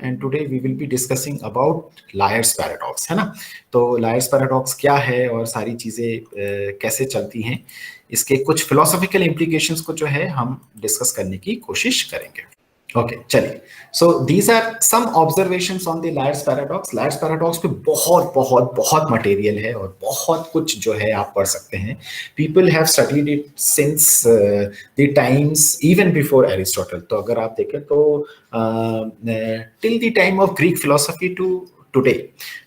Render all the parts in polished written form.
And today we will be discussing about liar's paradox, है ना। तो लायर्स पैराडॉक्स क्या है और सारी चीजें कैसे चलती हैं, इसके कुछ फिलोसॉफिकल इम्प्लीकेशंस को जो है हम डिस्कस करने की कोशिश करेंगे। ओके, चलिए। So these are some observations on the liar's paradox. Liar's paradox पे बहुत बहुत बहुत मटेरियल है और बहुत कुछ जो है आप पढ़ सकते हैं। People have studied it since the times even before Aristotle. तो अगर आप देखें तो till the time of Greek philosophy to today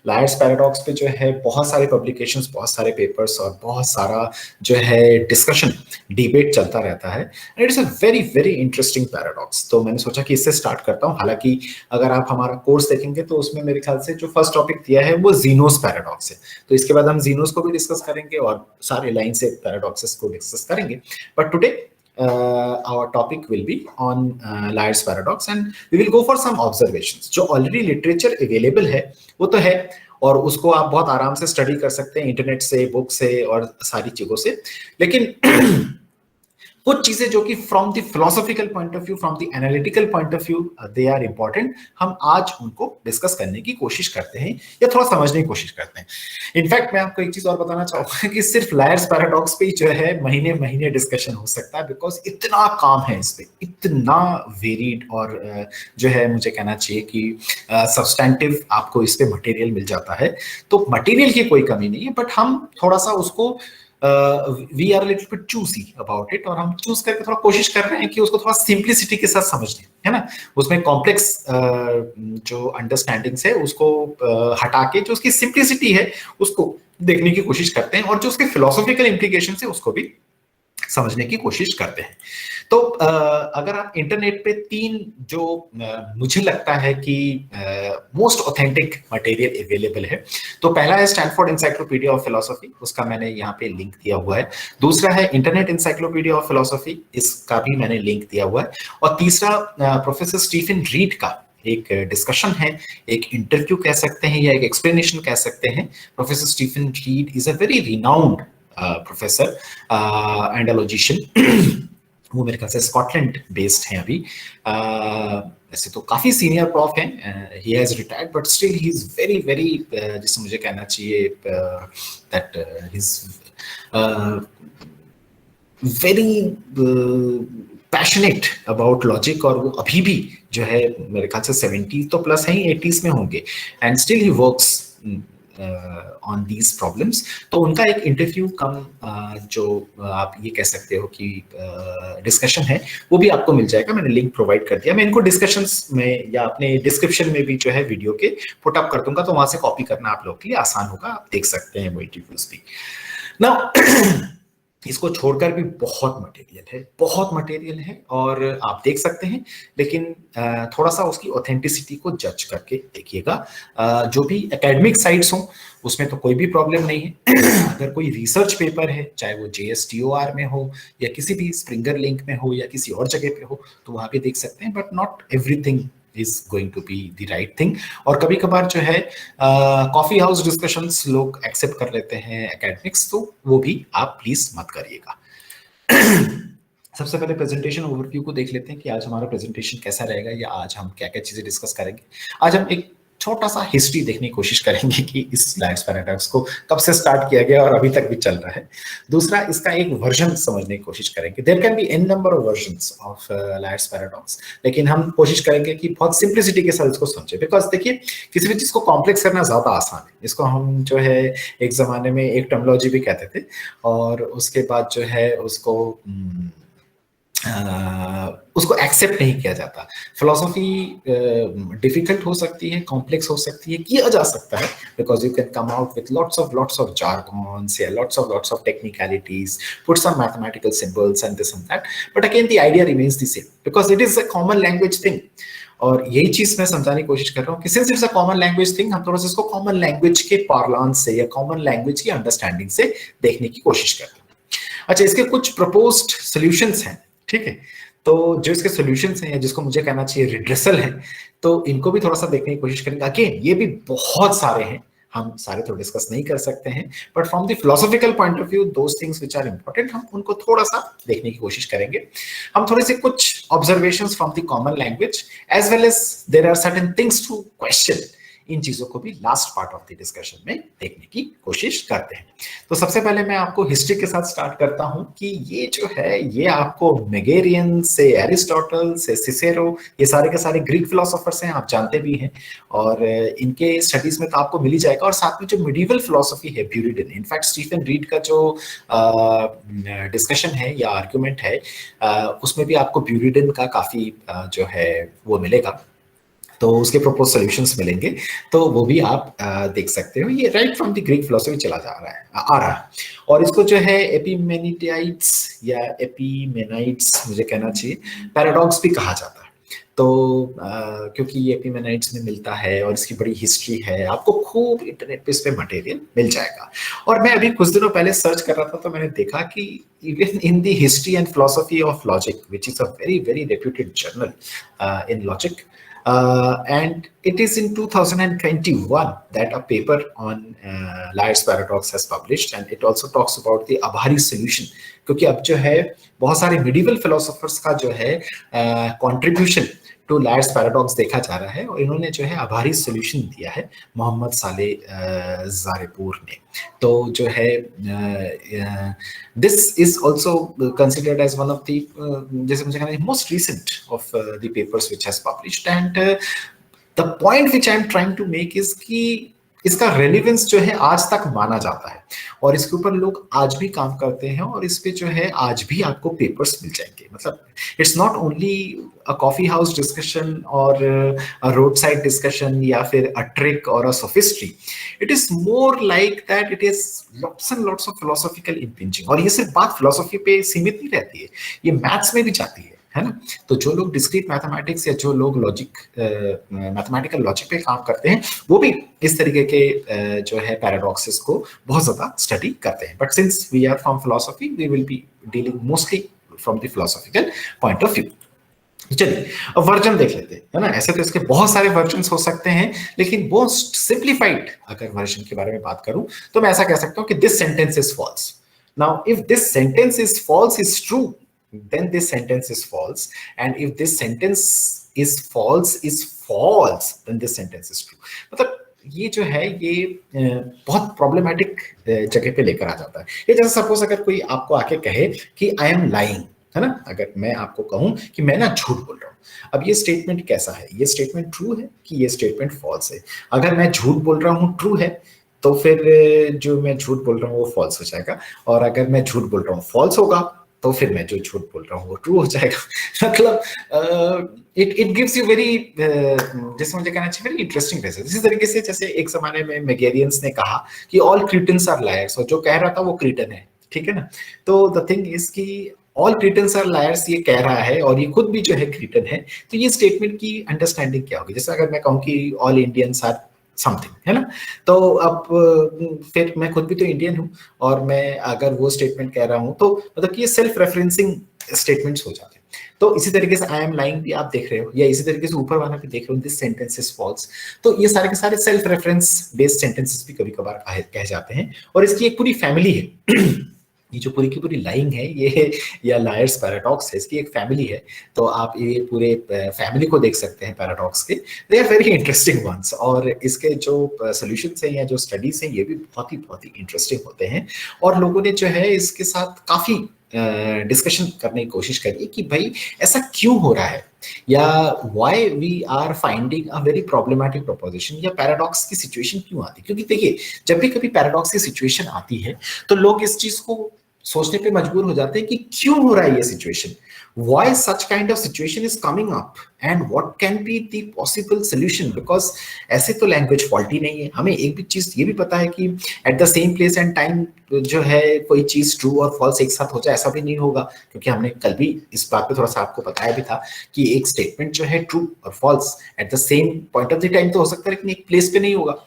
liar's paradox पे जो है बहुत सारे पब्लिकेशंस, बहुत सारे पेपर्स और बहुत सारा जो है डिस्कशन, डिबेट चलता रहता है। It is a very very interesting paradox. तो मैंने सोचा कि इससे स्टार्ट करता हूँ। हालांकि अगर आप हमारा कोर्स देखेंगे तो उसमें मेरे ख्याल से जो फर्स्ट टॉपिक दिया है वो जीनोस पैराडॉक्स है। तो इसके बाद हम जीनोस को भी डिस्कस करेंगे और सारे लाइन से पैराडॉक्सेस को डिस्कस करेंगे। But today our topic will be on Liar's paradox and we will go for some observations जो already literature available है वो तो है, और उसको आप बहुत आराम से स्टडी कर सकते हैं इंटरनेट से, बुक से और सारी चीजों से। लेकिन कुछ चीजें जो कि from the philosophical point of view, from the analytical point of view they are important, हम आज उनको डिस्कस करने की कोशिश करते हैं या थोड़ा समझने की कोशिश करते हैं। इनफैक्ट मैं आपको एक चीज और बताना चाहूंगा कि सिर्फ लायर्स पैराडॉक्स पे ही जो है महीने महीने डिस्कशन हो सकता है, बिकॉज इतना काम है इस पे, इतना वेरिड और जो है मुझे कहना चाहिए कि सब्सटैंटिव आपको इस पे मटेरियल मिल जाता है। तो मटेरियल की कोई कमी नहीं है, बट हम थोड़ा सा उसको we are little bit choosy about it, और हम चूज करके थोड़ा कोशिश कर रहे हैं कि उसको थोड़ा सिंप्लिसिटी के साथ समझने, है ना। उसमें कॉम्प्लेक्स जो अंडरस्टैंडिंग्स है उसको हटा के जो उसकी सिंप्लिसिटी है उसको देखने की कोशिश करते हैं, और जो उसके फिलोसॉफिकल इम्प्लीकेशन है उसको भी समझने की कोशिश करते हैं। तो अगर आप इंटरनेट पे तीन जो मुझे लगता है कि मोस्ट ऑथेंटिक मटेरियल अवेलेबल है, तो पहला है स्टैनफोर्ड इंसाइक्लोपीडिया ऑफ फिलोसफी, उसका मैंने यहाँ पे लिंक दिया हुआ है। दूसरा है इंटरनेट इंसाइक्लोपीडिया ऑफ फिलोसफी, इसका भी मैंने लिंक दिया हुआ है। और तीसरा प्रोफेसर स्टीफन रीड का एक डिस्कशन है, एक इंटरव्यू कह सकते हैं या एक एक्सप्लेनेशन कह सकते हैं। Professor Stephen Read is a very renowned professor and a logician. वो मेरे ख्याल से स्कॉटलैंड बेस्ड हैं अभी। वैसे तो काफी सीनियर प्रॉफ हैं, he has retired but still he is very very, जिसे मुझे कहना चाहिए that he is very passionate about logic, और वो अभी भी जो है मेरे ख्याल से 70 तो प्लस है, 80s में होंगे, and still he works on these problems. तो उनका एक इंटरव्यू कम जो आप ये कह सकते हो कि डिस्कशन है, वो भी आपको मिल जाएगा। मैंने लिंक प्रोवाइड कर दिया, मैं इनको डिस्कशंस में या अपने डिस्क्रिप्शन में भी जो है वीडियो के पुट अप कर दूंगा, तो वहां से कॉपी करना आप लोग के लिए आसान होगा, आप देख सकते हैं वो इंटरव्यूज भी। नाउ इसको छोड़कर भी बहुत मटेरियल है और आप देख सकते हैं, लेकिन थोड़ा सा उसकी ऑथेंटिसिटी को जज करके देखिएगा। जो भी एकेडमिक साइट्स हों उसमें तो कोई भी प्रॉब्लम नहीं है। अगर कोई रिसर्च पेपर है, चाहे वो JSTOR में हो या किसी भी स्प्रिंगर लिंक में हो या किसी और जगह पे हो, तो वहां पे देख सकते हैं, but not everything is going to be the right thing। और कभी कभार जो है कॉफी हाउस डिस्कशंस लोग एक्सेप्ट कर लेते हैं एकेडमिक्स, तो वो भी आप प्लीज मत करिएगा। सबसे पहले प्रेजेंटेशन ओवरव्यू को देख लेते हैं कि आज हमारा प्रेजेंटेशन कैसा रहेगा या आज हम क्या क्या चीजें डिस्कस करेंगे। आज हम एक छोटा सा हिस्ट्री देखने की कोशिश करेंगे कि इस लायर्स पैराडॉक्स को कब से स्टार्ट किया गया और अभी तक भी चल रहा है। दूसरा, इसका एक वर्जन समझने की कोशिश करेंगे। There can be an number of versions of liar's paradox, लेकिन हम कोशिश करेंगे कि बहुत सिंप्लिसिटी के साथ इसको समझे, बिकॉज देखिए किसी भी चीज को कॉम्प्लेक्स करना ज्यादा आसान है। इसको हम जो है एक जमाने में एक टर्मिनोलॉजी भी कहते थे, और उसके बाद जो है उसको एक्सेप्ट नहीं किया जाता। फिलोसॉफी डिफिकल्ट हो सकती है, कॉम्प्लेक्स हो सकती है, किया जा सकता है, because you can come out with lots of jargons, yeah, lots of technicalities, put some mathematical symbols and this and that, but again the idea remains the same because it is a common language thing। और यही चीज मैं समझाने की कोशिश कर रहा हूँ कि since it's a common language thing, हम थोड़ा सा इसको कॉमन लैंग्वेज के पार्लांस से या कॉमन लैंग्वेज की अंडरस्टैंडिंग से देखने की कोशिश करते हैं। अच्छा, इसके कुछ प्रपोज्ड सॉल्यूशंस हैं, ठीक है। तो जो इसके सॉल्यूशंस हैं, जिसको मुझे कहना चाहिए रिड्रेसल है, तो इनको भी थोड़ा सा देखने की कोशिश करेंगे। अगेन ये भी बहुत सारे हैं, हम सारे तो डिस्कस नहीं कर सकते हैं, but from the philosophical point of view those things which are important हम उनको थोड़ा सा देखने की कोशिश करेंगे। हम थोड़े से कुछ observations from the common language as well as there are certain things to question, इन चीजों को भी last part of the discussion में देखने की कोशिश करते हैं। तो सबसे पहले मैं आपको हिस्ट्री के साथ स्टार्ट करता हूं कि ये जो है ये आपको मेगेरियन से एरिस्टोटल से सिसेरो, ये सारे के सारे ग्रीक फिलोसोफर्स हैं, आप जानते भी हैं, और इनके स्टडीज में तो आपको मिल ही जाएगा। और साथ में जो मिडिवल फिलोसफी है ब्यूरिडन, इनफैक्ट स्टीफन रीड का जो डिस्कशन है या आर्ग्यूमेंट है उसमें भी आपको ब्यूरिडन का काफी जो है वो मिलेगा, तो उसके प्रपोज सॉल्यूशंस मिलेंगे, तो वो भी आप देख सकते हो। ये right from the Greek philosophy चला जा रहा है आ रहा है, और इसको जो है एपिमेनिडाइट्स या एपिमेनाइट्स मुझे कहना चाहिए, पैराडॉक्स भी कहा जाता है। तो क्योंकि ये एपिमेनाइट्स में मिलता है और इसकी बड़ी हिस्ट्री है, आपको खूब इंटरनेट पे इस पे मटेरियल मिल जाएगा। और मैं अभी कुछ दिनों पहले सर्च कर रहा था तो मैंने देखा कि even in the history and philosophy of logic which is a very very reputed journal in logic, and it is in 2021 that a paper on Liar's paradox has published, and it also talks about the Abhari solution, क्योंकि अब जो है बहुत सारे medieval philosophers का जो है contribution to lawyers paradox देखा जा रहा है, और इन्होंने जो है आभारी सॉल्यूशन दिया है मोहम्मद साले ज़ारेपुर ने। तो जो है this is also considered as one of the जैसे मुझे कहना है most recent of the papers which has published, and the point which I am trying to make is कि इसका रेलिवेंस जो है आज तक माना जाता है, और इसके ऊपर लोग आज भी काम करते हैं, और इस पे जो है आज भी आपको पेपर्स मिल जाएंगे। मतलब it's not only a coffee house discussion और अ रोड साइड डिस्कशन या फिर अ ट्रिक और a sophistry, it is more like that it is lots and lots of philosophical impinging. और ये सिर्फ बात फिलोसफी पे सीमित नहीं रहती है, ये मैथ्स में भी जाती है ना। तो जो लोग डिस्क्रीट मैथमेटिक्स या जो लोग लॉजिक मैथमेटिकल लॉजिक पे काम करते हैं वो भी इस तरीके के जो है पैराडॉक्सेस को बहुत ज्यादा स्टडी करते हैं। But since we are from philosophy we will be dealing mostly from the philosophical point of view. चलिए अब वर्जन देख लेते हैं, है ना। ऐसे तो इसके बहुत सारे वर्जन हो सकते हैं, लेकिन मोस्ट सिंप्लीफाइड अगर वर्जन के बारे में बात करूं तो मैं ऐसा कह सकता हूं कि this sentence is false. Now if this sentence is false is true, then this sentence is false, and if this sentence is false, then this sentence is true। मतलब ये जो है ये बहुत प्रॉब्लमेटिक जगह पे लेकर आ जाता है। ये जैसे सपोज अगर कोई आपको आके कहे कि आई एम लाइंग, है ना, अगर मैं आपको कहूं कि मैं ना झूठ बोल रहा हूं, अब ये स्टेटमेंट कैसा है, ये स्टेटमेंट ट्रू है कि ये स्टेटमेंट फॉल्स है। अगर मैं झूठ बोल रहा हूं ट्रू है तो फिर जो मैं झूठ बोल रहा हूं वो फॉल्स हो जाएगा, और अगर मैं झूठ बोल रहा हूं फॉल्स होगा तो फिर मैं जो झूठ बोल रहा हूँ वो ट्रू हो जाएगा। मतलब इट गिव्स यू वेरी जैसे मुझे कहना चाहिए वेरी इंटरेस्टिंग रिजल्ट। इसी तरीके से जैसे एक जमाने में मेगेरियंस ने कहा कि ऑल क्रीटन्स आर लायर्स, और जो कह रहा था वो क्रीटन है, ठीक है ना। तो द थिंग इज कि ऑल क्रीटन्स आर लायर्स ये कह रहा है और ये खुद भी जो है क्रीटन है, तो ये स्टेटमेंट की अंडरस्टैंडिंग क्या होगी। जैसे अगर मैं कहूँ कि ऑल इंडियंस आर समथिंग, है ना, तो अब फिर मैं खुद भी तो इंडियन हूं, और मैं अगर वो स्टेटमेंट कह रहा हूं तो मतलब कि ये सेल्फ रेफरेंसिंग स्टेटमेंट्स हो जाते हैं। तो इसी तरीके से आई एम लाइंग भी आप देख रहे हो, या इसी तरीके से ऊपर वाला भी देख रहे हो, दिस सेंटेंस इज फॉल्स। तो ये सारे के सारे सेल्फ रेफरेंस बेस्ड सेंटेंसेस भी कभी कभार कह जाते हैं, और इसकी एक पूरी फैमिली है। ये जो पूरी की पूरी लाइंग है ये या लायर्स पैराडॉक्स है, इसकी एक फैमिली है। तो आप ये पूरे फैमिली को देख सकते हैं पैराडॉक्स के, they are very interesting ones. और इसके जो सॉल्यूशंस हैं या जो स्टडीज हैं ये भी बहुत ही इंटरेस्टिंग होते हैं, और लोगों ने जो है इसके साथ काफी डिस्कशन करने की कोशिश करी कि भाई ऐसा क्यों हो रहा है, या why we are finding a very problematic proposition, या पैराडॉक्स की सिचुएशन क्यों आती है। क्योंकि देखिए जब भी कभी पैराडॉक्स की सिचुएशन आती है तो लोग इस चीज को सोचने पे मजबूर हो जाते हैं कि क्यों हो रहा है ये situation, why such kind of situation is coming up and what can be the possible solution, because ऐसे तो लैंग्वेज फॉल्टी नहीं है। हमें एक भी चीज ये भी पता है कि eight the same place and time जो है कोई चीज ट्रू और फॉल्स एक साथ हो जाए, ऐसा भी नहीं होगा, क्योंकि हमने कल भी इस बात पे थोड़ा सा आपको बताया भी था कि एक स्टेटमेंट जो है ट्रू और false at the same point of the time तो हो सकता है, लेकिन एक प्लेस पे नहीं होगा।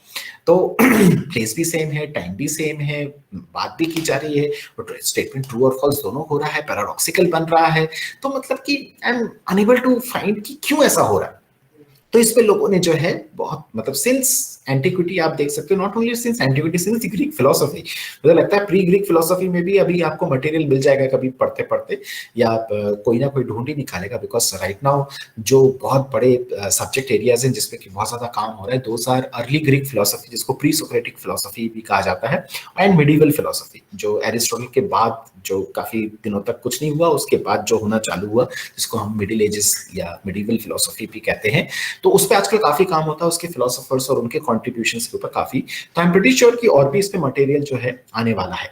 तो प्लेस भी सेम है, टाइम भी सेम है, बात भी की जा रही है, और स्टेटमेंट ट्रू और फॉल्स दोनों हो रहा है, पैराडॉक्सिकल बन रहा है। तो मतलब कि I am unable to find कि क्यों ऐसा हो रहा है। तो इस पे लोगों ने जो है बहुत मतलब सिंस एंटिक्विटी आप देख सकते हो, not only since antiquity, since Greek philosophy, मुझे लगता है प्री ग्रीक फिलोसफी में भी अभी आपको मटेरियल मिल जाएगा कभी पढ़ते पढ़ते, या कोई ना कोई ढूंढ ही निकालेगा, बिकॉज राइट नाउ जो बहुत बड़े सब्जेक्ट एरियाज हैं जिसपे कि बहुत ज्यादा काम हो रहा है, those are early Greek philosophy जिसको प्री सोक्रेटिक फिलोसफी भी कहा जाता है, एंड मिडिवल फिलोसफी जो एरिस्टोटल के बाद जो काफी दिनों तक कुछ नहीं हुआ, उसके बाद जो होना चालू हुआ जिसको हम मिडिल एजेस या मिडिवल फिलोसफी भी कहते हैं। तो उस पर आजकल काफी काम होता है, उसके फिलोसोफर्स और उनके कॉन्ट्रीब्यूशंस के ऊपर काफी, तो आई एम प्रीटी श्योर कि और भी इस पे मटेरियल जो है आने वाला है।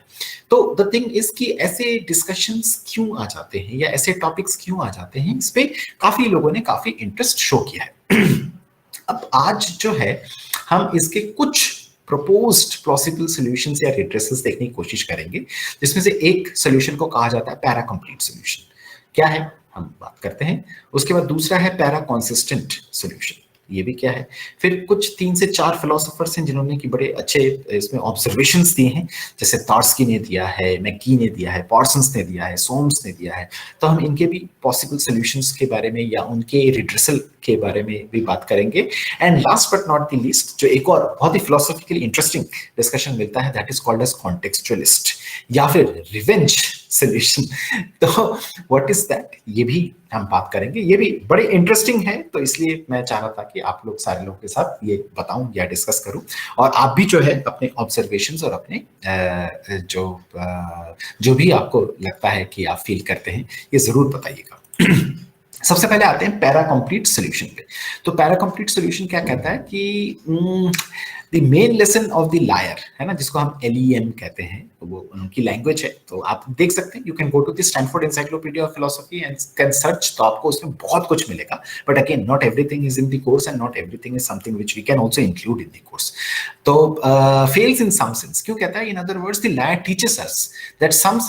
तो द थिंग इज कि ऐसे डिस्कशंस क्यों आ जाते हैं या ऐसे टॉपिक्स क्यों आ जाते हैं, इस पे काफी लोगों ने काफी इंटरेस्ट शो किया है। अब आज जो है हम इसके कुछ प्रपोज्ड प्लॉसिबल सॉल्यूशंस या रिड्रेसेस देखने की कोशिश करेंगे, जिसमें से एक सॉल्यूशन को कहा जाता है पैरा कंप्लीट सॉल्यूशन। क्या है हम बात करते हैं। उसके बाद दूसरा है पैरा कंसिस्टेंट सॉल्यूशन, ये भी क्या है। फिर कुछ 3 से 4 फिलोसोफर्स हैं जिन्होंने कि बड़े अच्छे इसमें ऑब्जर्वेशंस दिए हैं, जैसे तार्स्की ने दिया है, मैकी ने दिया है, पार्सन्स ने दिया है, सोम्स ने दिया है। तो हम इनके भी पॉसिबल सॉल्यूशंस के बारे में या उनके रिड्रेसल के बारे में भी बात करेंगे। And last but not the least, जो एक और बहुत ही फिलोसॉफिकली इंटरेस्टिंग डिस्कशन मिलता है, दैट इज कॉल्ड एज कॉन्टेक्सचुअलिस्ट या फिर रिवेंज सॉल्यूशन। तो व्हाट इज दैट, ये भी हम बात करेंगे, ये भी बड़े इंटरेस्टिंग है। तो इसलिए मैं चाह रहा था कि आप लोग सारे लोग के साथ ये बताऊं या डिस्कस करूं, और आप भी जो है अपने ऑब्जर्वेशंस और अपने जो भी आपको लगता है कि आप फील करते हैं, ये जरूर बताइएगा। सबसे पहले आते हैं पैरा कंप्लीट सॉल्यूशन पे। तो पैरा कंप्लीट सॉल्यूशन क्या कहता है कि the main lesson of the liar, है ना, जिसको हम LEM कहते हैं, तो वो उनकी लैंग्वेज है। तो आप देख सकते हैं, you can go to the Stanford encyclopedia of philosophy and can search, तो आपको उसमें बहुत कुछ मिलेगा। But again not everything is in the course and not everything is something which we can also include in the course. तो fails in some sense क्यों कहता है, in other words the liar teaches us that some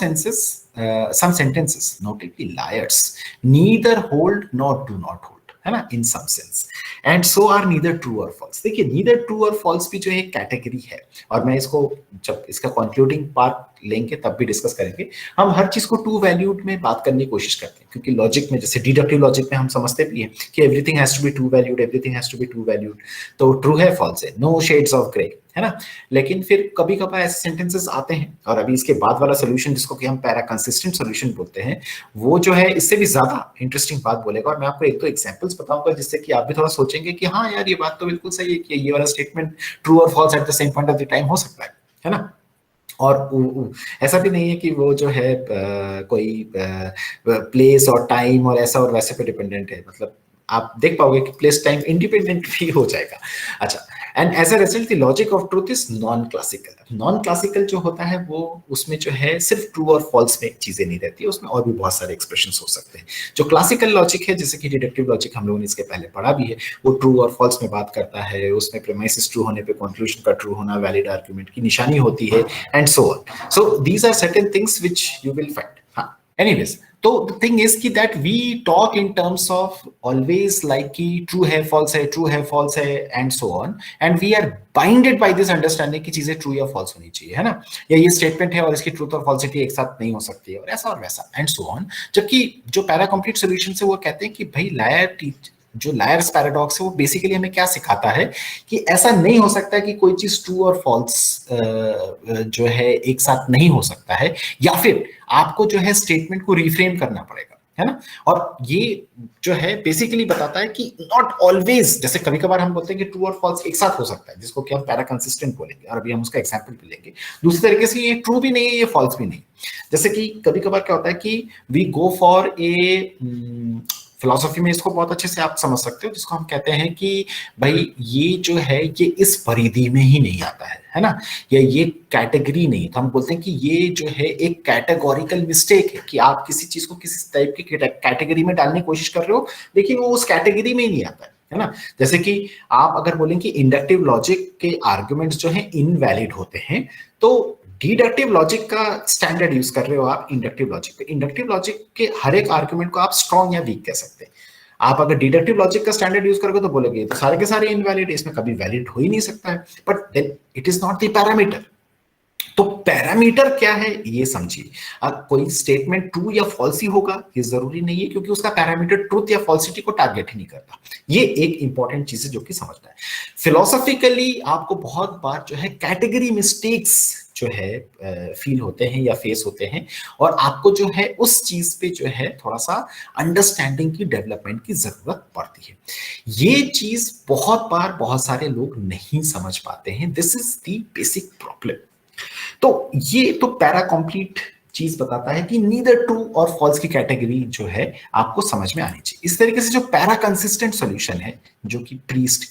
sentences, notably liars, neither hold nor do not hold, है ना, in some sense, and so are neither true or false। देखिए neither true or false भी जो है category है, और मैं इसको जब इसका कंक्लूडिंग पार्ट लेंगे तब भी डिस्कस करेंगे। हम हर चीज को टू वैल्यूड में बात करने की कोशिश करते हैं, क्योंकि लॉजिक में, जैसे डिडक्टिव लॉजिक में हम समझते भी हैं कि everything has to be two valued, everything has to be two valued, तो ट्रू है फॉल्स है, नो शेड्स ऑफ ग्रे, है ना। लेकिन फिर कभी कभार ऐसे सेंटेंसेस आते हैं, और अभी इसके बाद वाला सोल्यूशन जिसको कि हम पैरा कंसिस्टेंट सोल्यूशन बोलते हैं, वो जो है इससे भी ज्यादा इंटरेस्टिंग बात बोलेगा। और मैं आपको एक दो एग्जांपल्स बताऊंगा जिससे कि आप भी थोड़ा सोचेंगे कि हाँ यार, ये बात तो बिल्कुल सही है कि ये वाला स्टेटमेंट ट्रू और false at the same point of the time हो सकता है ना। और ऐसा भी नहीं है कि वो जो है कोई प्लेस और टाइम और ऐसा और वैसे पे डिपेंडेंट है, मतलब आप देख पाओगे कि प्लेस टाइम इंडिपेंडेंट भी हो जाएगा। अच्छा, and as a result the logic of truth is non classical. Non classical जो होता है वो उसमें जो है सिर्फ ट्रू और फॉल्स में चीजें नहीं रहती है, उसमें और भी बहुत सारे एक्सप्रेशंस हो सकते हैं। जो क्लासिकल लॉजिक है, जैसे कि डिडक्टिव लॉजिक हम लोगों ने इसके पहले पढ़ा भी है, वो ट्रू और फॉल्स में बात करता है, उसमें प्रीमाइसेस ट्रू होने पे कंक्लूजन का ट्रू होना वैलिड आर्गुमेंट की निशानी होती है, and so on. So these are certain things which you will find. हाँ, एनीवेज, तो the thing is कि that we talk in terms of always like कि true है false है and so on, and we are binded by this understanding कि चीजें true या false होनी चाहिए, है ना, या ये स्टेटमेंट है और इसकी ट्रूथ और फॉल्सिटी एक साथ नहीं हो सकती है, और ऐसा और वैसा and so on। जबकि जो पैरा कंप्लीट सॉल्यूशन से वो कहते हैं कि भाई जो लायर्स पैराडॉक्स है वो बेसिकली हमें क्या सिखाता है कि ऐसा नहीं हो सकता कि कोई चीज ट्रू और फॉल्स जो है एक साथ नहीं हो सकता है, या फिर आपको जो है स्टेटमेंट को रिफ्रेम करना पड़ेगा, है ना। और ये जो है बेसिकली बताता है कि नॉट ऑलवेज, जैसे कभी कभार हम बोलते हैं कि ट्रू और फॉल्स एक साथ हो सकता है, जिसको कि हम पैरा कंसिस्टेंट बोलेंगे, और अभी हम उसका एग्जांपल भी लेंगे। दूसरी तरीके से ये ट्रू भी नहीं है, ये फॉल्स भी नहीं। जैसे कि कभी कभार क्या होता है कि we go for a philosophy में इसको बहुत अच्छे से आप समझ सकते हो, जिसको हम कहते हैं कि भाई ये जो है ये इस परिधि में ही नहीं आता है ना, या ये कैटेगरी नहीं। तो हम बोलते हैं कि ये जो है एक कैटेगोरिकल मिस्टेक है, कि आप किसी चीज को किसी टाइप की कैटेगरी में डालने की कोशिश कर रहे हो, लेकिन वो उस कैटेगरी में ही नहीं आता है ना। जैसे कि आप अगर बोलें कि इंडक्टिव लॉजिक के आर्गुमेंट्स जो है इनवैलिड होते हैं, तो डिडक्टिव लॉजिक का स्टैंडर्ड यूज कर रहे हो आप इंडक्टिव लॉजिक पे। इंडक्टिव लॉजिक के हर एक आर्गुमेंट को आप स्ट्रॉन्ग या वीक कह सकते हैं। आप अगर डिडक्टिव लॉजिक का स्टैंडर्ड यूज करोगे तो बोलोगे तो सारे के सारे इनवैलिड है, इसमें कभी वैलिड हो ही नहीं सकता है। But then it is not the parameter, तो पैरामीटर क्या है ये समझिए। कोई स्टेटमेंट ट्रू या फॉल्स ही होगा ये जरूरी नहीं है, क्योंकि उसका पैरामीटर ट्रूथ या फॉल्सिटी को टारगेट ही नहीं करता। ये एक इंपॉर्टेंट चीज है जो कि समझना है। फिलोसॉफिकली आपको बहुत बार जो है कैटेगरी मिस्टेक्स जो है फील होते हैं या फेस होते हैं, और आपको जो है उस चीज पे जो है थोड़ा सा अंडरस्टैंडिंग की, डेवलपमेंट की जरूरत पड़ती है। ये चीज बहुत बार बहुत सारे लोग नहीं समझ पाते हैं। This is the basic problem. तो ये तो पैरा कंप्लीट चीज बताता है कि नीदर ट्रू और फॉल्स की कैटेगरी जो है आपको समझ में आनी चाहिए। इस तरीके से जो पैरा कंसिस्टेंट सॉल्यूशन है, जो कि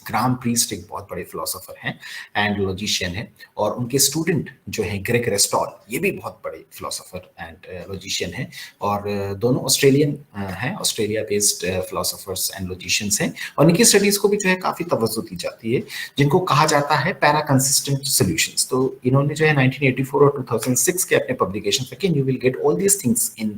ग्राम प्रीस्ट एक बहुत बड़े फिलोसोफर हैं एंड लॉजिशियन है, और उनके स्टूडेंट जो है ग्रेग रेस्टॉल, ये भी बहुत बड़े फिलोसोफर एंड लॉजिशियन हैं, और दोनों ऑस्ट्रेलियन हैं, Australia based philosophers and logicians हैं, और इनकी स्टडीज को भी जो है काफी तवज्जो दी जाती है, जिनको कहा जाता है पैरा कंसिस्टेंट सॉल्यूशंस। तो इन्होंने जो है 1984 और 2006 के अपने पब्लिकेशन में, you will get all these things in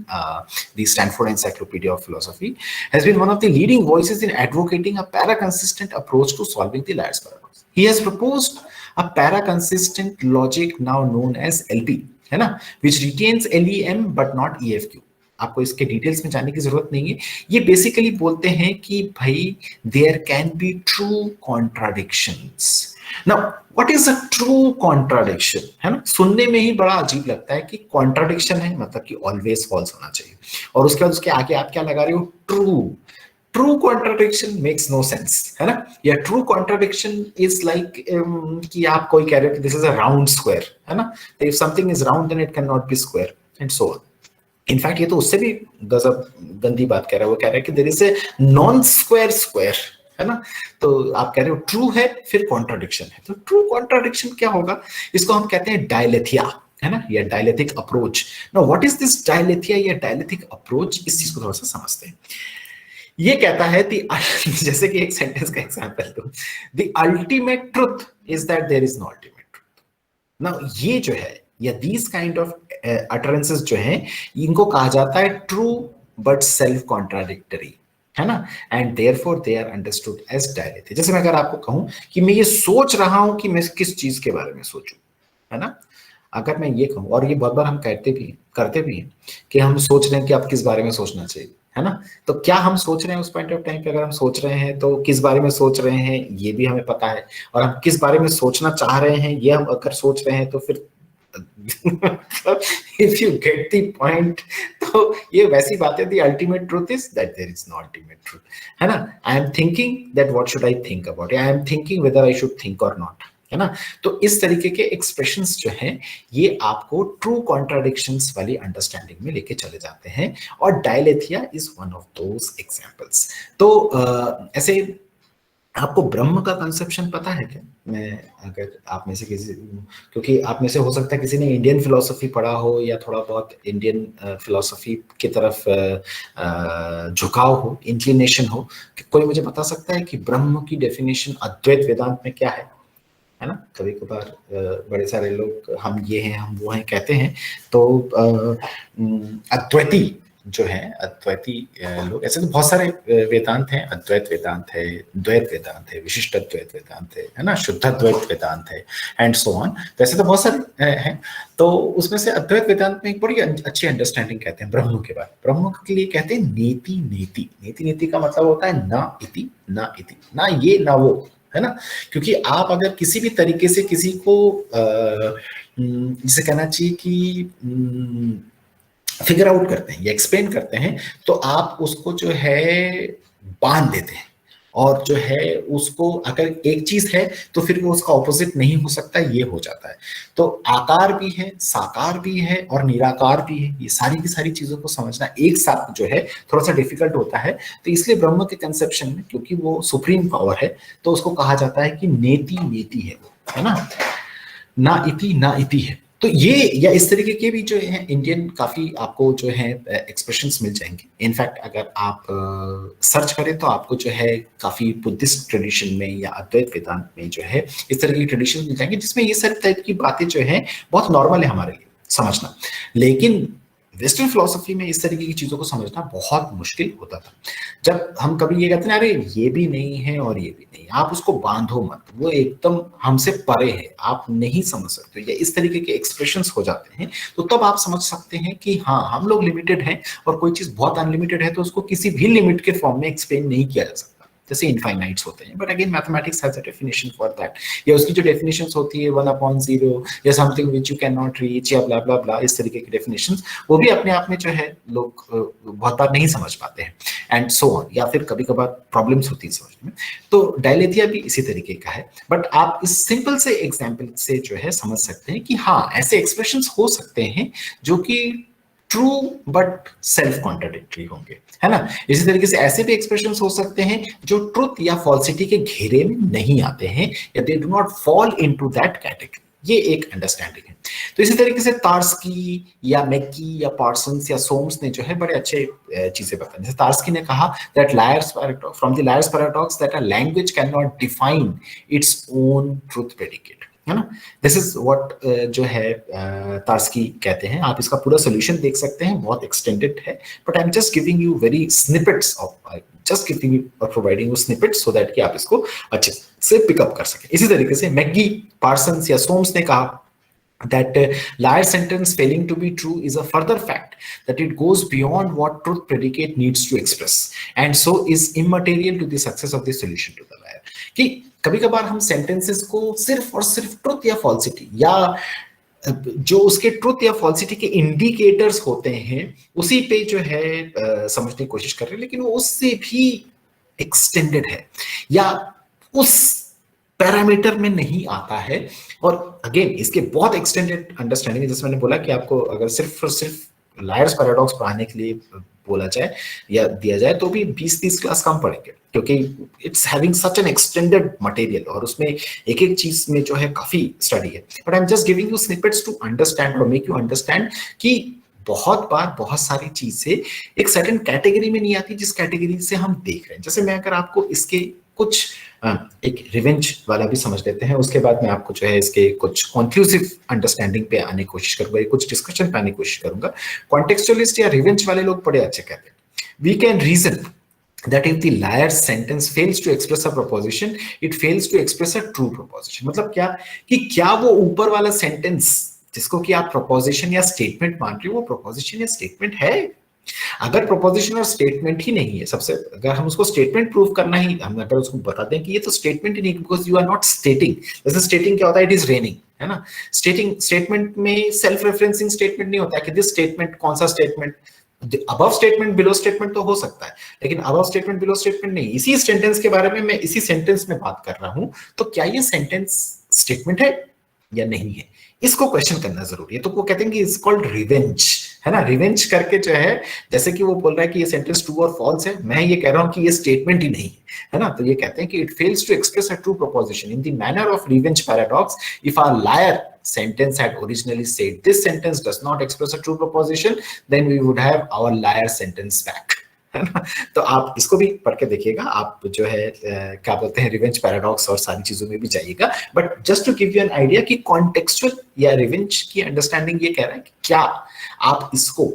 the Stanford Encyclopedia of Philosophy, has been one of the leading voices in advocating a para-consistent approach to solving the Liar's paradox. He has proposed a para-consistent logic now known as LP, है ना, which retains LEM but not EFQ. आपको इसके details में जाने की जरूरत नहीं है। ये बेसिकली बोलते हैं कि भाई there can be true contradictions. Now what is a true contradiction, है ना, सुनने में ही बड़ा अजीब लगता है कि कॉन्ट्राडिक्शन है मतलब कि ऑलवेज फॉल्स होना चाहिए, और उसके बाद उसके आगे आप क्या लगा रहे हो, true. True contradiction makes no sense, है ना, या ट्रू कॉन्ट्राडिक्शन इज लाइक कि आप कोई कह रहे हो कि this is a round square, है ना, if something is round then it can not be square and so on. In fact ये तो उससे भी गजब गंदी बात कह रहा है, वो कह रहा है कि there is a non square square, है ना। तो आप कह रहे हो ट्रू है फिर कॉन्ट्राडिक्शन है, तो ट्रू कॉन्ट्राडिक्शन क्या होगा, इसको हम कहते हैं डायलेथिया, है ना, या dialethic approach. Now what is this dialetheia या डायलेथिक अप्रोच, इस चीज को थोड़ा सा समझते हैं। ये कहता है जैसे कि एक सेंटेंस का एग्जांपल दो, the ultimate truth is that there is no ultimate truth. Now ये जो है या दीज काइंड ऑफ अटरेंसेस जो हैं, इनको कहा जाता है ट्रू बट सेल्फ कॉन्ट्राडिक्टरी, है ना, and therefore they are understood as dialethic. जैसे मैं अगर आपको कहूं कि मैं ये सोच रहा हूं कि मैं किस चीज के बारे में सोचूं, है ना, अगर मैं ये कहूं, और ये बहुत बार हम करते भी हैं कि हम सोच रहे हैं कि अब किस बारे में सोचना चाहिए, है ना, तो क्या हम सोच रहे हैं उस पॉइंट ऑफ टाइम पे, अगर हम सोच रहे हैं तो किस बारे में सोच रहे हैं ये भी हमें पता है, और हम किस बारे में सोचना चाह रहे हैं ये हम अगर सोच रहे हैं तो फिर if you get the point, तो ये वैसी बात है, the ultimate truth is that there is no ultimate truth, है ना। I am thinking that what should I think about it, I am thinking whether I should think or not, है ना। तो इस तरीके के एक्सप्रेशंस जो हैं ये आपको ट्रू कॉन्ट्राडिक्शंस वाली अंडरस्टैंडिंग में लेके चले जाते हैं, और dialetheia is one of those examples. तो ऐसे आपको ब्रह्म का कंसेप्शन पता है क्या? मैं अगर आप में से किसी, क्योंकि आप में से हो सकता है किसी ने इंडियन फिलोसफी पढ़ा हो या थोड़ा बहुत इंडियन फिलोसफी की तरफ झुकाव हो, इंक्लिनेशन हो, कोई मुझे बता सकता है कि ब्रह्म की डेफिनेशन अद्वैत वेदांत में क्या है ना। कभी कभार बड़े सारे लोग हम ये हैं हम वो हैं कहते हैं, तो अद्वैती जो है, अद्वैती लोग, ऐसे तो बहुत सारे वेदांत हैं, अद्वैत वेदांत है, द्वैत वेदांत है, विशिष्ट अद्वैत वेदांत है ना, शुद्ध अद्वैत वेदांत है एंड सो ऑन। वैसे तो बहुत सारे हैं, तो उसमें से अद्वैत वेदांत में एक बड़ी अच्छी अंडरस्टैंडिंग कहते हैं ब्रह्म के बारे में। ब्रह्म के लिए कहते हैं नेति नेति। नेति नेति का मतलब होता है ना इति ना इति, ना ये ना वो, है ना। क्योंकि आप अगर किसी भी तरीके से किसी को जिसे कहना चाहिए कि फिगर आउट करते हैं या एक्सप्लेन करते हैं, तो आप उसको जो है बांध देते हैं, और जो है उसको अगर एक चीज है तो फिर वो उसका ऑपोजिट नहीं हो सकता, ये हो जाता है। तो आकार भी है, साकार भी है और निराकार भी है, ये सारी की सारी चीजों को समझना एक साथ जो है थोड़ा सा डिफिकल्ट होता है। तो इसलिए ब्रह्म के कंसेप्शन में, क्योंकि वो सुप्रीम पावर है, तो उसको कहा जाता है कि नेति नेति है वो, है ना इति है। तो ये या इस तरीके के भी जो है इंडियन काफी आपको जो है एक्सप्रेशंस मिल जाएंगे। इनफैक्ट अगर आप सर्च करें तो आपको जो है काफी बुद्धिस्ट ट्रेडिशन में या अद्वैत वेदांत में जो है इस तरह की ट्रेडिशन मिल जाएंगे, जिसमें ये सारी टाइप की बातें जो है बहुत नॉर्मल है हमारे लिए समझना। लेकिन वेस्टर्न फिलोसफी में इस तरीके की चीजों को समझना बहुत मुश्किल होता था। जब हम कभी ये कहते हैं अरे ये भी नहीं है और ये भी नहीं, आप उसको बांधो मत, वो एकदम हमसे परे है, आप नहीं समझ सकते, या इस तरीके के एक्सप्रेशंस हो जाते हैं, तो तब आप समझ सकते हैं कि हाँ हम लोग लिमिटेड हैं, और कोई चीज बहुत अनलिमिटेड है तो उसको किसी भी लिमिट के फॉर्म में एक्सप्लेन नहीं किया जा सकता, जैसे इनफाइनाइट्स होते हैं। But again mathematics has a definition for that, या उसकी जो डेफिनेशंस होती है 1/0 या something which you can not reach या ब्ला ब्ला ब्ला, इस तरीके की डेफिनेशंस, वो भी अपने आप में जो है लोग बहुत बार नहीं समझ पाते हैं, एंड सो ऑन, या फिर कभी कभार प्रॉब्लम्स होती है समझने में। तो डायलेथिया भी इसी तरीके का है, बट आप इस सिंपल से एग्जाम्पल से जो है समझ सकते हैं कि हाँ ऐसे एक्सप्रेशंस हो सकते हैं जो कि ट्रू बट सेल्फ कॉन्ट्राडिक्टरी होंगे, है ना। इसी तरीके से ऐसे भी एक्सप्रेशंस हो सकते हैं जो ट्रुथ या फॉल्सिटी के घेरे में नहीं आते हैं, या they do not fall into that category, ये एक अंडरस्टैंडिंग है। तो इसी तरीके से तार्स्की या मैकी या पार्सन्स या सोम्स ने जो है बड़े अच्छे चीजें बताई। जैसे तार्स्की ने कहा that lawyers paradox, from the liar's paradox, that a language can not define its own truth predicate, है ना। दिस इज व्हाट जो है तार्स्की कहते हैं। आप इसका पूरा सोल्यूशन देख सकते हैं, बहुत एक्सटेंडेड है, but I am just giving you very snippets of, just giving you और providing you snippets so that कि आप इसको अच्छे से पिकअप कर सकें। इसी तरीके से मैगी, पार्सन्स या सोम्स ने कहा that liar sentence failing to be true is a further fact that it goes beyond what truth predicate needs to express and so is immaterial to the success of the solution to the liar। कि कभी कभार हम sentences को सिर्फ और सिर्फ truth या falsity, या जो उसके ट्रुथ या फॉल्सिटी के इंडिकेटर्स होते हैं उसी पे जो है समझने की कोशिश कर रहे हैं, लेकिन वो उससे भी एक्सटेंडेड है या उस पैरामीटर में नहीं आता है। और अगेन इसके बहुत एक्सटेंडेड अंडरस्टैंडिंग है, जैसे मैंने बोला कि आपको अगर सिर्फ और सिर्फ लायर्स पैराडॉक्स पढ़ाने के लिए बोला जाए या दिया जाए तो भी 20-30 क्लास कम पड़ेंगे, क्योंकि it's having such an extended material और उसमें एक एक चीज में जो है काफी स्टडी है। But I am just giving you snippets to understand और मेक यू अंडरस्टैंड कि बहुत बार बहुत सारी चीजें एक सर्टेन कैटेगरी में नहीं आती जिस कैटेगरी से हम देख रहे हैं। जैसे मैं अगर आपको इसके कुछ एक रिवेंज वाला भी समझ लेते हैं, उसके बाद मैं आपको जो है इसके कुछ कंक्लूसिव अंडरस्टैंडिंग पे आने की कोशिश करूंगा, कुछ डिस्कशन पे आने की कोशिश करूंगा। कॉन्टेक्चुअलिस्ट या रिवेंज वाले लोग बड़े अच्छे कहते हैं, we can reason that if the liar's sentence fails to express a proposition, it fails to express a true proposition। मतलब क्या कि क्या वो ऊपर वाला सेंटेंस जिसको कि आप प्रोपोजिशन या स्टेटमेंट मान रहे हो वो प्रोपोजिशन या स्टेटमेंट है। अगर प्रोपोजिशन और स्टेटमेंट ही नहीं है, सबसे अगर हम उसको स्टेटमेंट प्रूव करना ही, हम अगर उसको बता दें कि ये तो स्टेटमेंट ही नहीं, because you are not stating. जैसे स्टेटिंग क्या होता है, इट इज रेनिंग, है ना। स्टेटमेंट में सेल्फ रेफरेंसिंग स्टेटमेंट नहीं होता है कि दिस स्टेटमेंट, कौन सा statement, above statement below statement तो हो सकता है, लेकिन अबव स्टेटमेंट बिलो स्टेटमेंट नहीं। इसी सेंटेंस के बारे में मैं इसी सेंटेंस में बात कर रहा हूं, तो क्या ये सेंटेंस स्टेटमेंट है या नहीं है, इसको क्वेश्चन करना जरूरी है। तो वो कहते हैं कि इट्स कॉल्ड रिवेंज, है ना। रिवेंज करके जो है, जैसे कि वो बोल रहा है कि ये सेंटेंस ट्रू और फॉल्स है, मैं ये कह रहा हूं कि ये स्टेटमेंट ही नहीं है ना। तो ये कहते हैं कि it fails to express a true proposition in the manner of revenge paradox. If a liar sentence had originally said this sentence does not express a true proposition, then we would have our liar sentence back, है ना। तो आप इसको भी पढ़ के देखिएगा, आप जो है क्या बोलते हैं रिवेंज पैराडॉक्स और सारी चीजों में भी जाइएगा। But just to give you an idea कि कॉन्टेक्चुअल या रिवेंज की अंडरस्टैंडिंग ये कह रहा है कि क्या आप इसको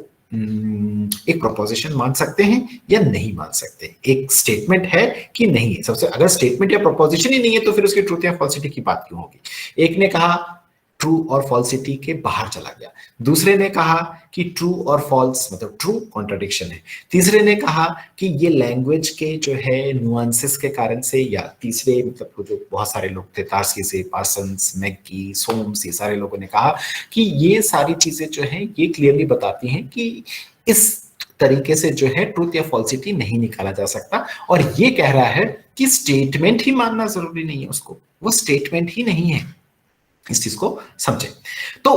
एक प्रोपोजिशन मान सकते हैं या नहीं मान सकते, एक स्टेटमेंट है कि नहीं है। सबसे अगर स्टेटमेंट या प्रोपोजिशन ही नहीं है तो फिर उसकी ट्रूथ या फॉल्सिटी की बात क्यों होगी। एक ने कहा ट्रू और फॉल्सिटी के बाहर चला गया, दूसरे ने कहा कि ट्रू और फॉल्स मतलब ट्रू कॉन्ट्रडिक्शन है, तीसरे ने कहा कि ये लैंग्वेज के जो है नुआंसेस के कारण से, या तीसरे मतलब जो बहुत सारे लोग थे तार्स्की से, पार्सन्स, मैकी, सोम्स, ये सारे लोगों ने कहा कि ये सारी चीजें जो है ये क्लियरली बताती हैं कि इस तरीके से जो है ट्रूथ या फॉल्सिटी नहीं निकाला जा सकता। और ये कह रहा है कि स्टेटमेंट ही मानना जरूरी नहीं है, उसको वो स्टेटमेंट ही नहीं है। इस चीज को समझे। तो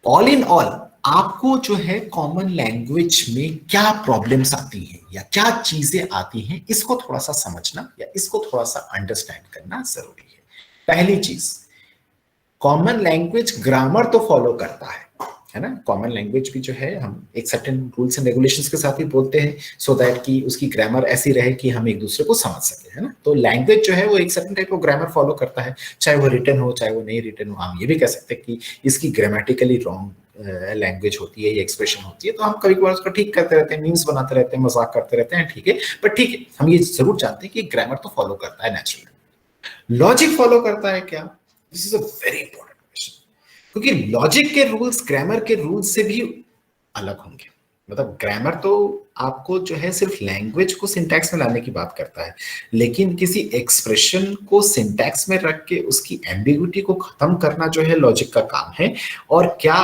ऑल इन ऑल आपको जो है कॉमन लैंग्वेज में क्या प्रॉब्लम्स आती हैं या क्या चीजें आती हैं, इसको थोड़ा सा समझना या इसको थोड़ा सा अंडरस्टैंड करना जरूरी है। पहली चीज, कॉमन लैंग्वेज ग्रामर तो फॉलो करता है ना। कॉमन लैंग्वेज भी जो है हम एक सर्टेन रूल्स एंड रेगुलेशंस के साथ ही बोलते हैं, सो दैट कि उसकी ग्रामर ऐसी रहे कि हम एक दूसरे को समझ सके, है ना। तो लैंग्वेज जो है वो एक certain type of grammar follow करता है, चाहे वो रिटन हो चाहे वो नहीं रिटन हो। हम ये भी कह सकते हैं कि इसकी ग्रामेटिकली रॉन्ग लैंग्वेज होती है या एक्सप्रेशन होती है, तो हम कभी कभार उसको ठीक करते रहते हैं, मीम्स बनाते रहते हैं, मजाक करते रहते हैं, ठीक है। बट ठीक है, हम ये जरूर जानते हैं कि ग्रामर तो फॉलो करता है नेचुरली। लॉजिक फॉलो करता है क्या? This is a very important question, क्योंकि लॉजिक के रूल्स ग्रामर के रूल्स से भी अलग होंगे। मतलब ग्रामर तो आपको जो है सिर्फ लैंग्वेज को सिंटैक्स में लाने की बात करता है, लेकिन किसी एक्सप्रेशन को सिंटैक्स में रख के उसकी एम्बिग्युइटी को खत्म करना जो है लॉजिक का काम है। और क्या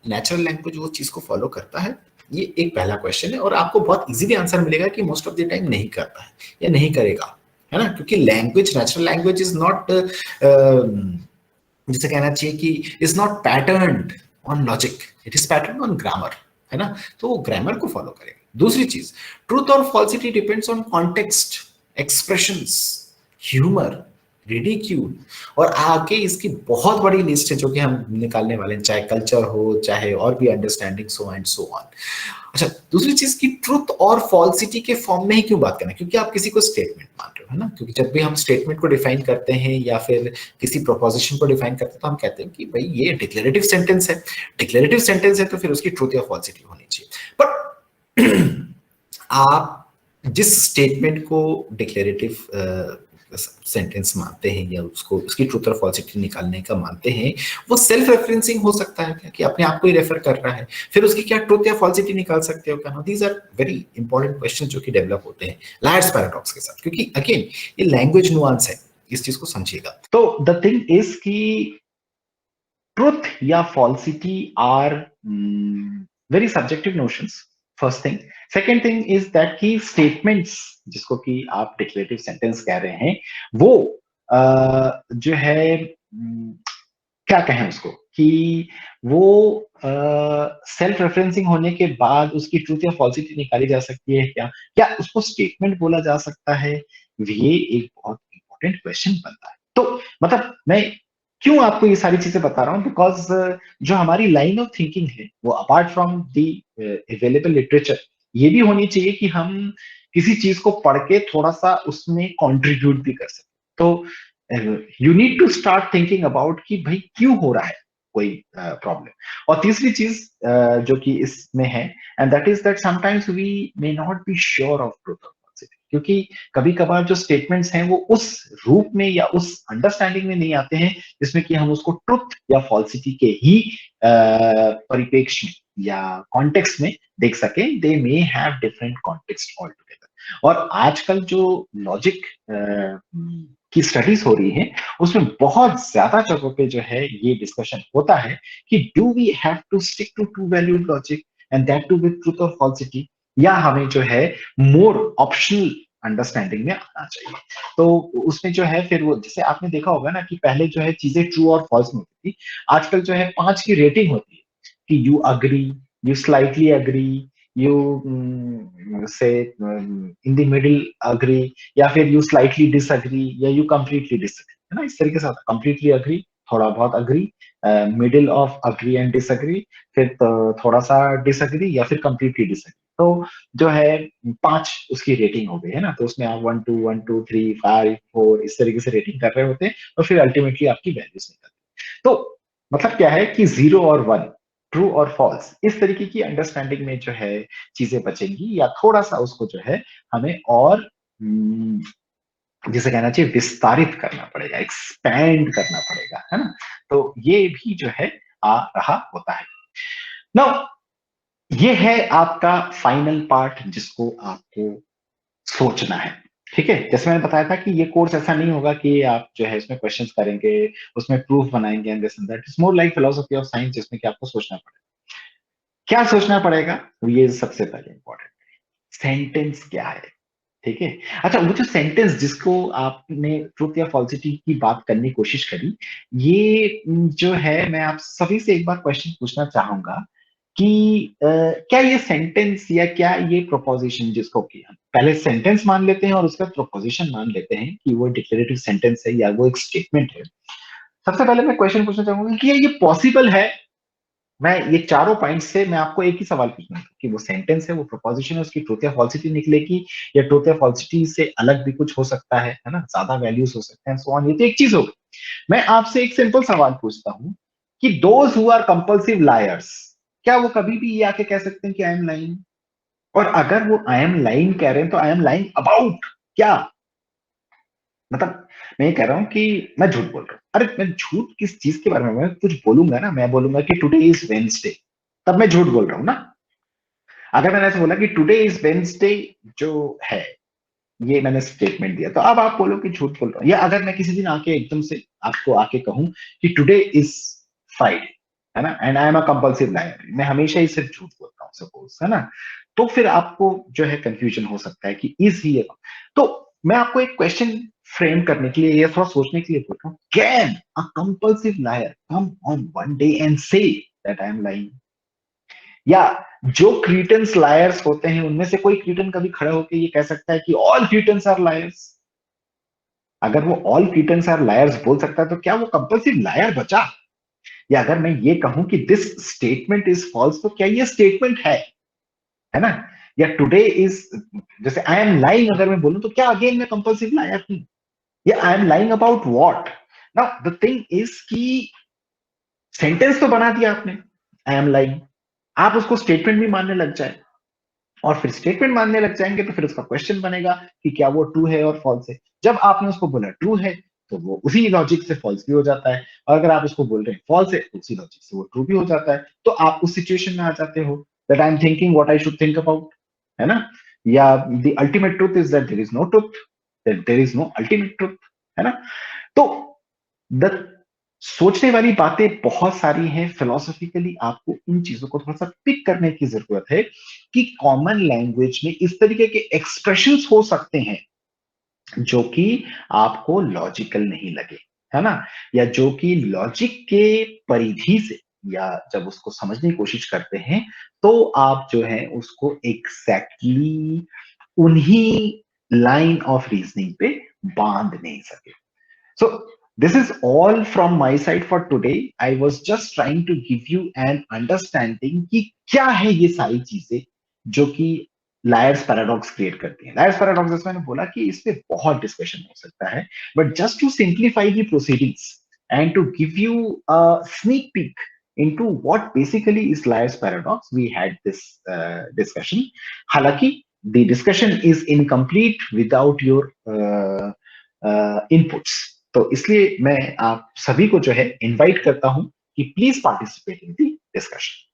नेचुरल लैंग्वेज वो चीज को फॉलो करता है? ये एक पहला क्वेश्चन है, और आपको बहुत इजीली आंसर मिलेगा कि मोस्ट ऑफ द टाइम नहीं करता है या नहीं करेगा, है ना। क्योंकि language, natural language is not, जिसे कहना चाहिए कि is not patterned on logic, it is pattern on grammar, है ना। तो वो ग्रामर को फॉलो करेगा। दूसरी चीज, ट्रूथ और falsity depends on context, expressions, humour, ridicule, और आगे इसकी बहुत बड़ी लिस्ट है जो कि हम निकालने वाले हैं, चाहे कल्चर हो, चाहे और भी understanding, so and so on. अच्छा, दूसरी चीज की ट्रुथ और फॉल्सिटी के फॉर्म में ही क्यों बात करना है? क्योंकि आप किसी को स्टेटमेंट मान रहे हो, है ना। क्योंकि जब भी हम स्टेटमेंट को डिफाइन करते हैं या फिर किसी प्रोपोजिशन को डिफाइन करते हैं, तो हम कहते हैं कि भाई ये डिक्लेरेटिव सेंटेंस है। डिक्लेरेटिव सेंटेंस है तो फिर उसकी ट्रुथ या फॉल्सिटी होनी चाहिए। बट आप जिस स्टेटमेंट को डिक्लेरेटिव सेंटेंस मानते हैं या उसको उसकी ट्रूथ और फॉल्सिटी निकालने का मानते हैं, वो सेल्फ रेफरेंसिंग हो सकता है क्या, कि अपने आप को ही रेफर कर रहा है, फिर उसकी क्या ट्रूथ या फॉल्सिटी निकाल सकते हो क्या? These are very important question जो कि डेवलप होते हैं लायर्स पैराडॉक्स के साथ, क्योंकि अगेन ये लैंग्वेज नुआंस है, इस चीज को समझिएगा। तो द थिंग इज कि ट्रुथ या falsity are very subjective notions, first thing. Second thing is that की स्टेटमेंट्स जिसको कि आप डिक्लेरेटिव सेंटेंस कह रहे हैं, वो जो है क्या कहें उसको, कि वो सेल्फ रेफरेंसिंग होने के बाद उसकी ट्रूथ या फॉल्सिटी निकाली जा सकती है क्या, क्या उसको स्टेटमेंट बोला जा सकता है? ये एक बहुत इंपॉर्टेंट क्वेश्चन बनता है। तो मतलब मैं क्यों आपको ये सारी चीजें बता रहा हूं, बिकॉज जो हमारी लाइन ऑफ थिंकिंग है वो apart from the available literature, ये भी होनी चाहिए कि हम किसी चीज को पढ़ के थोड़ा सा उसमें कंट्रीब्यूट भी कर सकें। तो you need to start thinking about कि भाई क्यों हो रहा है कोई प्रॉब्लम। और तीसरी चीज जो कि इसमें है, and that is that sometimes we may not be sure of truth और फॉल्सिटी, क्योंकि कभी कभार जो स्टेटमेंट्स हैं वो उस रूप में या उस अंडरस्टैंडिंग में नहीं आते हैं जिसमें कि हम उसको ट्रुथ या फॉल्सिटी के ही परिप्रेक्ष्य में या कॉन्टेक्स्ट में देख सकें। They may have different context all together. और आजकल जो लॉजिक की स्टडीज हो रही है उसमें बहुत ज्यादा जगहों पे जो है ये डिस्कशन होता है कि do we have to stick to two valued logic and that too with truth और फॉल्सिटी, या हमें जो है मोर ऑप्शनल अंडरस्टैंडिंग में आना चाहिए। तो उसमें जो है फिर वो जैसे आपने देखा होगा ना कि पहले जो है चीजें ट्रू और फॉल्स में होती थी, आजकल जो है 5 की रेटिंग होती है कि you agree, you slightly agree, you से इन द मिडिल अग्री, या फिर यू स्लाइटली डिसअग्री, या यू कंप्लीटली डिसअग्री, है ना। इस तरीके से कंप्लीटली अग्री, थोड़ा बहुत agree, middle of agree and disagree, फिर थोड़ा सा डिसअग्री, या फिर कंप्लीटली डिसअग्री। तो जो है 5 उसकी रेटिंग हो गई है ना। तो उसमें आप 1 2 1 2 3 5 4 इस तरीके से रेटिंग कर रहे होते हैं और फिर अल्टीमेटली आपकी वैल्यूज निकलती है। तो मतलब क्या है कि 0 और 1, ट्रू और फॉल्स, इस तरीके की अंडरस्टैंडिंग में जो है चीजें बचेंगी, या थोड़ा सा उसको जो है हमें और जिसे कहना चाहिए विस्तारित करना पड़ेगा, एक्सपैंड करना पड़ेगा, है ना। तो ये भी जो है आ रहा होता है। नाउ ये है आपका फाइनल पार्ट जिसको आपको सोचना है, ठीक है। जैसे मैंने बताया था कि ये कोर्स ऐसा नहीं होगा कि आप जो है इसमें क्वेश्चंस करेंगे, उसमें प्रूफ बनाएंगे and this and that. It's more like philosophy of science जिसमें कि आपको सोचना पड़ेगा। क्या सोचना पड़ेगा, तो ये सबसे पहले इंपॉर्टेंट सेंटेंस क्या है, ठीक है। अच्छा, वो जो सेंटेंस जिसको आपने ट्रुथ या फॉल्सिटी की बात करने की कोशिश करी, ये जो है मैं आप सभी से एक बार क्वेश्चन पूछना चाहूंगा कि क्या ये सेंटेंस या क्या ये प्रोपोजिशन जिसको कि हम पहले सेंटेंस मान लेते हैं और उसका प्रोपोजिशन मान लेते हैं कि वो डिक्लेरेटिव सेंटेंस है या वो एक स्टेटमेंट है। सबसे पहले मैं क्वेश्चन पूछना चाहूंगा कि ये पॉसिबल है? मैं ये चारों पॉइंट से मैं आपको एक ही सवाल पूछना था कि वो सेंटेंस है, वो प्रोपोजिशन है, उसकी ट्रूथ या फॉल्सिटी निकलेगी, या ट्रूथ या फॉल्सिटी से अलग भी कुछ हो सकता है ना, ज्यादा वैल्यूज हो सकते हैं, सो ऑन। ये तो एक चीज होगी। मैं आपसे एक सिंपल सवाल पूछता हूं कि those who are compulsive liars, क्या वो कभी भी ये आके कह सकते हैं कि आई एम लाइंग? और अगर वो आई एम लाइंग कह रहे हैं तो आई एम लाइंग अबाउट क्या? मतलब मैं ये कह रहा हूं कि मैं झूठ बोल रहा हूं। अरे मैं झूठ किस चीज के बारे में, मैं कुछ बोलूंगा ना, मैं बोलूंगा कि टुडे इज वेंसडे, तब मैं झूठ बोल रहा हूँ ना। अगर मैंने ऐसे बोला कि टुडे इज वेंसडे जो है, ये मैंने स्टेटमेंट दिया, तो अब आप बोलो कि झूठ बोल रहा हूँ। या अगर मैं किसी दिन आके एकदम से आपको आके कहूं कि टुडे इज फ्राइडे, है ना, and I am a compulsive liar, मैं हमेशा ही सिर्फ झूठ बोलता हूँ सपोज, है ना, तो फिर आपको जो है कंफ्यूजन हो सकता है कि इज ही। तो मैं आपको एक क्वेश्चन फ्रेम करने के लिए या थोड़ा सोचने के लिए बोल रहा हूँ, can a compulsive liar come on one day and say that I am lying? या जो क्रीटन्स लायर्स होते हैं उनमें से कोई क्रीटन कभी खड़ा होकर ये कह सकता है कि ऑल क्रीटन्स आर लायर्स? अगर वो ऑल क्रीटन्स आर लायर्स बोल सकता है तो क्या वो कंपल्सिव लायर बचा? या अगर मैं ये कहूं कि दिस स्टेटमेंट इज फॉल्स, तो क्या ये स्टेटमेंट है ना? या टुडे इज, जैसे आई एम लाइंग अगर मैं बोलूं तो क्या अगेन मैं कंपल्सिव लायर हूं? या आई am lying about what? Now the thing is कि सेंटेंस तो बना दिया आपने, आई एम लाइंग, आप उसको स्टेटमेंट भी मानने लग जाए, और फिर स्टेटमेंट मानने लग जाएंगे तो फिर उसका क्वेश्चन बनेगा कि क्या वो ट्रू है और फॉल्स है। जब आपने उसको बोला ट्रू है तो वो उसी लॉजिक से फॉल्स भी हो जाता है, और अगर आप उसको बोल रहे हैं फॉल्स है तो उसी लॉजिक से वो ट्रू भी हो जाता है। तो आप उस सिचुएशन में आ जाते हो that I am thinking what I should think about, है ना? या the ultimate truth is that there is no truth, that there is no ultimate truth, है ना? तो द सोचने वाली बातें बहुत सारी हैं। फिलोसॉफिकली आपको इन चीजों को थोड़ा सा पिक करने की जरूरत है कि कॉमन लैंग्वेज में इस तरीके के एक्सप्रेशंस हो सकते हैं जो कि आपको लॉजिकल नहीं लगे, है ना, या जो कि लॉजिक के परिधि से, या जब उसको समझने की कोशिश करते हैं तो आप जो है उसको एग्जैक्टली उन्हीं लाइन ऑफ रीजनिंग पे बांध नहीं सके। So this is all from my side for today. I was just trying to give you an understanding कि क्या है ये सारी चीजें जो कि लायर्स पैराडॉक्स क्रिएट करती हैं। लायर्स पैराडॉक्स, जैसे मैंने बोला कि इस पे बहुत डिस्कशन हो सकता है, but just to simplify the proceedings and to give you a sneak peek into what basically is Liar's paradox, we had this discussion. हालांकि the discussion is incomplete without your inputs. तो इसलिए मैं आप सभी को जो है इनवाइट करता हूं कि please participate in the discussion.